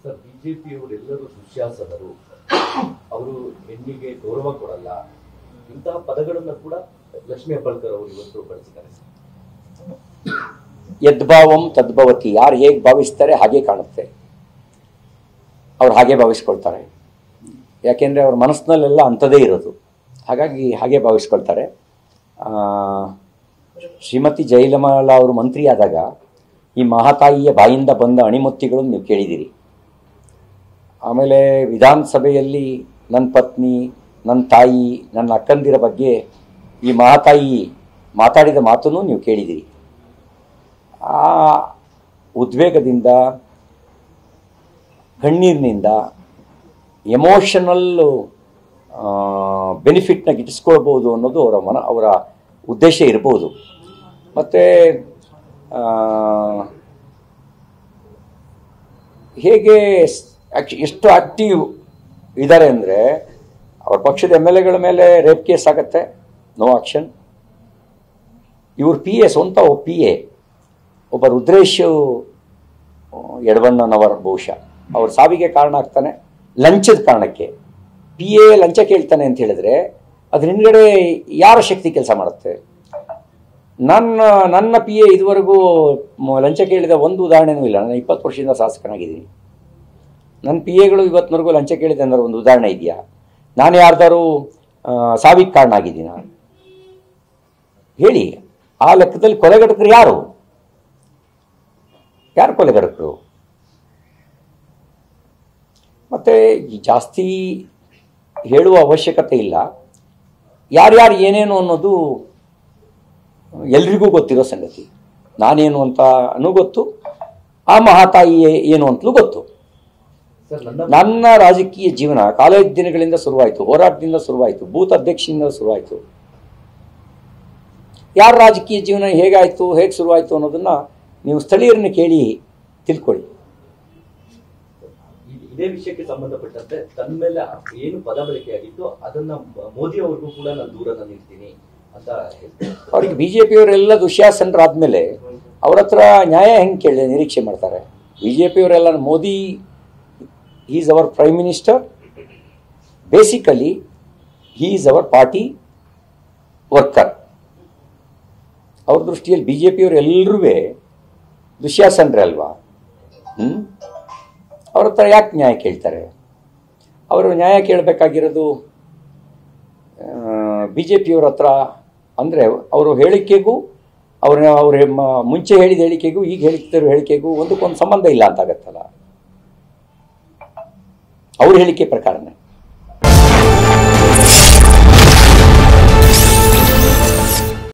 Sir, ಬಿಜೆಪಿಯವರೆಲ್ಲರೂ ದುಶ್ಯಾಸನರು, ಅವರು ಹೆಣ್ಣಿಗೆ ಗೌರವ ಕೊಡಲ್ಲ, ಇಂತಹ ಪದಗಳನ್ನು ಕೂಡ ಲಕ್ಷ್ಮೀ ಹೆಬ್ಬಾಳ್ಕರ್ ಅವರು ಇವತ್ತು ಬಳಸಿದ್ದಾರೆ. ಯದ್ಭಾವಂ ತದ್ಭವತಿ, ಯಾರು ಹೇಗೆ ಭಾವಿಸ್ತಾರೆ ಹಾಗೆ ಕಾಣುತ್ತೆ, ಅವ್ರು ಹಾಗೆ ಭಾವಿಸ್ಕೊಳ್ತಾರೆ. ಯಾಕೆಂದರೆ ಅವ್ರ ಮನಸ್ಸಿನಲ್ಲೆಲ್ಲ ಅಂಥದ್ದೇ ಇರೋದು, ಹಾಗಾಗಿ ಹಾಗೆ ಭಾವಿಸ್ಕೊಳ್ತಾರೆ. ಶ್ರೀಮತಿ ಜಯಲಲಿತಾ ಅವರು ಮಂತ್ರಿ ಆದಾಗ ಈ ಮಹಾತಾಯಿಯ ಬಾಯಿಂದ ಬಂದ ಅಣಿಮುತ್ತಿಗಳನ್ನು ನೀವು ಕೇಳಿದ್ದೀರಿ. ಆಮೇಲೆ ವಿಧಾನಸಭೆಯಲ್ಲಿ ನನ್ನ ಪತ್ನಿ, ನನ್ನ ತಾಯಿ, ನನ್ನ ಅಕ್ಕಂದಿರ ಬಗ್ಗೆ ಈ ಮಹಾತಾಯಿ ಮಾತಾಡಿದ ಮಾತನ್ನು ನೀವು ಕೇಳಿದ್ದೀರಿ. ಆ ಉದ್ವೇಗದಿಂದ, ಕಣ್ಣೀರಿನಿಂದ, ಎಮೋಷನಲ್ ಬೆನಿಫಿಟ್ನ ಗಿಟ್ಟಿಸ್ಕೊಳ್ಬೋದು ಅನ್ನೋದು ಅವರ ಉದ್ದೇಶ ಇರ್ಬೋದು. ಮತ್ತು ಹೇಗೆ ಎಷ್ಟು ಆಕ್ಟಿವ್ ಇದ್ದಾರೆ ಅಂದರೆ, ಅವ್ರ ಪಕ್ಷದ MLA ಗಳ ಮೇಲೆ ರೇಪ್ ಕೇಸ್ ಆಗುತ್ತೆ, ನೋ ಆಕ್ಷನ್. ಇವ್ರ PA, ಸ್ವಂತ PA ಒಬ್ಬ ರುದ್ರೇಶ್ ಯಡವಣ್ಣನವರ ಬಹುಶಃ ಅವ್ರ ಸಾವಿಗೆ ಕಾರಣ ಆಗ್ತಾನೆ ಲಂಚದ ಕಾರಣಕ್ಕೆ. PA ಲಂಚ ಕೇಳ್ತಾನೆ ಅಂತ ಹೇಳಿದ್ರೆ ಅದ್ರ ಹಿಂದ್ಗಡೆ ಯಾರ ಶಕ್ತಿ ಕೆಲಸ ಮಾಡುತ್ತೆ? ನನ್ನ PA ಇದುವರೆಗೂ ಲಂಚ ಕೇಳಿದ ಒಂದು ಉದಾಹರಣೆನೂ ಇಲ್ಲ. ನಾನು 20 ವರ್ಷದಿಂದ ಶಾಸಕನಾಗಿದ್ದೀನಿ. ನನ್ನ PAಗಳು ಇವತ್ತಿನವರೆಗೂ ಲಂಚ ಕೇಳಿದೆ ಅಂದ್ರೆ ಒಂದು ಉದಾಹರಣೆ ಇದೆಯಾ? ನಾನು ಯಾರ್ದಾರು ಸಾವಿಗೆ ಕಾರಣ ಆಗಿದ್ದೀನ ಹೇಳಿ? ಆ ಲೆಕ್ಕದಲ್ಲಿ ಕೊಲೆಗಡಕರು ಯಾರು ಕೊಲೆಗಡಕರು? ಮತ್ತು ಜಾಸ್ತಿ ಹೇಳುವ ಅವಶ್ಯಕತೆ ಇಲ್ಲ. ಯಾರ್ಯಾರು ಏನೇನು ಅನ್ನೋದು ಎಲ್ರಿಗೂ ಗೊತ್ತಿರೋ ಸಂಗತಿ. ನಾನೇನು ಅಂತನೂ ಗೊತ್ತು, ಆ ಮಹಾತಾಯಿ ಏನು ಅಂತಲೂ ಗೊತ್ತು. ನನ್ನ ರಾಜಕೀಯ ಜೀವನ ಕಾಲೇಜ್ ದಿನಗಳಿಂದ ಶುರುವಾಯಿತು, ಹೋರಾಟದಿಂದ ಶುರುವಾಯಿತು, ಬೂತ್ ಅಧ್ಯಕ್ಷದಿಂದ ಶುರುವಾಯಿತು. ಯಾರ ರಾಜಕೀಯ ಜೀವನ ಹೇಗಾಯಿತು, ಹೇಗೆ ಶುರುವಾಯಿತು ಅನ್ನೋದನ್ನು ನೀವು ಸ್ಥಳೀಯರನ್ನ ಕೇಳಿ ತಿಳ್ಕೊಳ್ಳಿ. ಇದೇ ವಿಷಯಕ್ಕೆ ಸಂಬಂಧಪಟ್ಟಂತೆ ತನ್ನ ಮೇಲೆ ಏನು ಪದ ಬಳಕೆಯಾಗಿತ್ತು ಅದನ್ನ ಮೋದಿ ಅವ್ರಿಗೂ ಕೂಡ ನಾನು ದೂರನ ನಿಲ್ತೀನಿ ಅಂತ ಅವ್ರಿಗೆ BJPಯವರೆಲ್ಲ ದುಶ್ಯಾಸನರಾದ್ಮೇಲೆ ಅವ್ರ ಹತ್ರ ನ್ಯಾಯ ಹೆಂಗೆ ನಿರೀಕ್ಷೆ ಮಾಡ್ತಾರೆ? BJPಯವರೆಲ್ಲ Modi is our prime minister, basically he is our party worker. ಅವ್ರ ದೃಷ್ಟಿಯಲ್ಲಿ BJPಯವರು ಎಲ್ಲರೂ ದುಶ್ಯಾಸನರೇ ಅಲ್ವಾ? ಅವ್ರ ಹತ್ರ ಯಾಕೆ ನ್ಯಾಯ ಕೇಳ್ತಾರೆ? ಅವರು ನ್ಯಾಯ ಕೇಳಬೇಕಾಗಿರೋದು BJPಯವ್ರ ಹತ್ರ. ಅಂದರೆ ಅವರು ಹೇಳಿಕೆಗೂ ಅವ್ರ ಮುಂಚೆ ಹೇಳಿದ ಹೇಳಿಕೆಗೂ ಈಗ ಹೇಳ್ತಿರೋ ಹೇಳಿಕೆಗೂ ಒಂದಕ್ಕೊಂದು ಸಂಬಂಧ ಇಲ್ಲ ಅಂತಾಗತ್ತಲ್ಲ. ಅವ್ರ ಹೇಳಿಕೆ ಪ್ರಕಾರನೇ